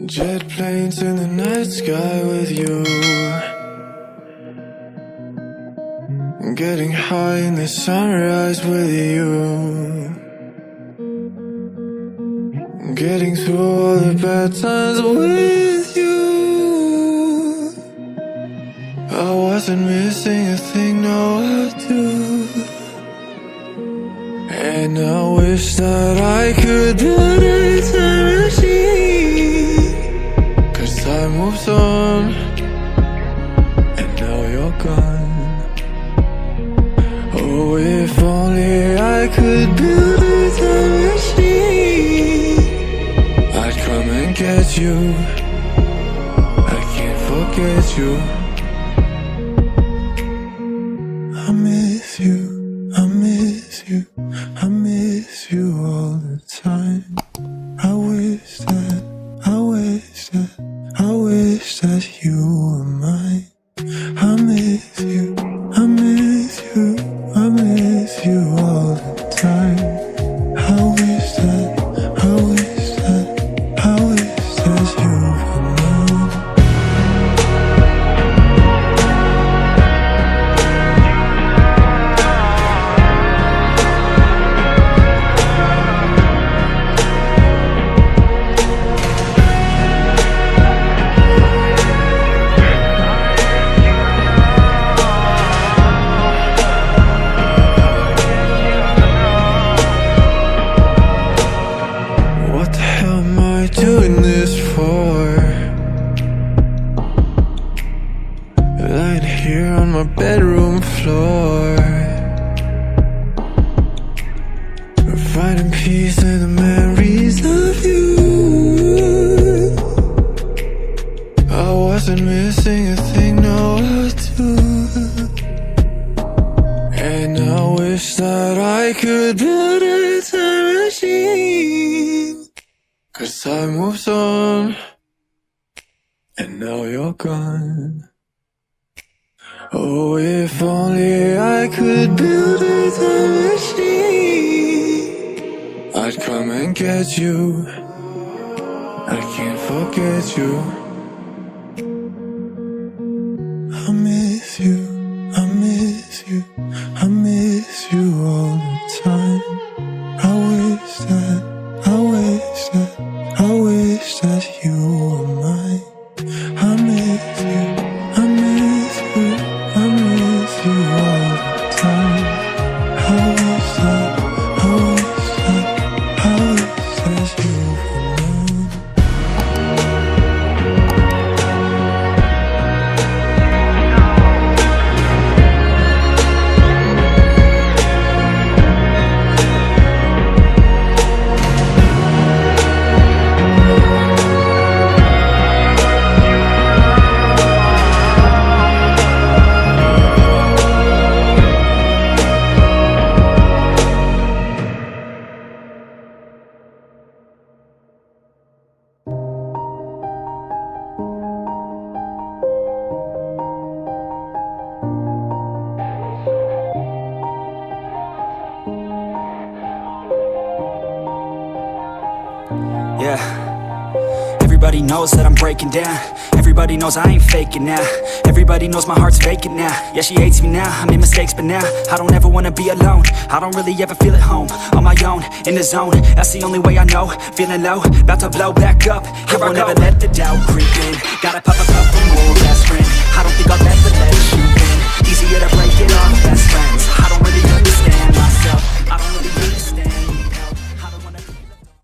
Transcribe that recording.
Jet planes in the night sky with you, getting high in the sunrise with you, getting through all the bad times with you. I wasn't missing a thing, no I do. And I wish that I could build a time machine, 'cause time moves on, and now you're gone. Oh, if only I could build a time machine, I'd come and get you. I can't forget you. I miss you, I miss you, I miss you all the time. I wish that, I wish that, I wish that you were mine. I miss you, I miss you, I miss you all the time. I wish that, I wish that, I wish that you were mine. What the hell am I doing this for? Lying here on my bedroom floor, finding peace in the memories of you. I wasn't missing a thing, no I do. And I wish that I could build a time machine, 'cause time moves on, and now you're gone. Oh, if only I could build a time machine, I'd come and get you. I can't forget you. I miss you, I miss you, I miss you all the time. I wish that, I wish that, I wish that you were mine. I miss you, I miss you, I miss you all the time. I wish that, I wish that, I wish that you were mine. Yeah, everybody knows that I'm breaking down. Everybody knows I ain't faking now. Everybody knows my heart's vacant now. Yeah, she hates me now, I made mistakes, but now I don't ever wanna be alone. I don't really ever feel at home. On my own, in the zone, that's the only way I know. Feeling low, about to blow back up. I won't ever let the doubt creep in. Gotta pop a couple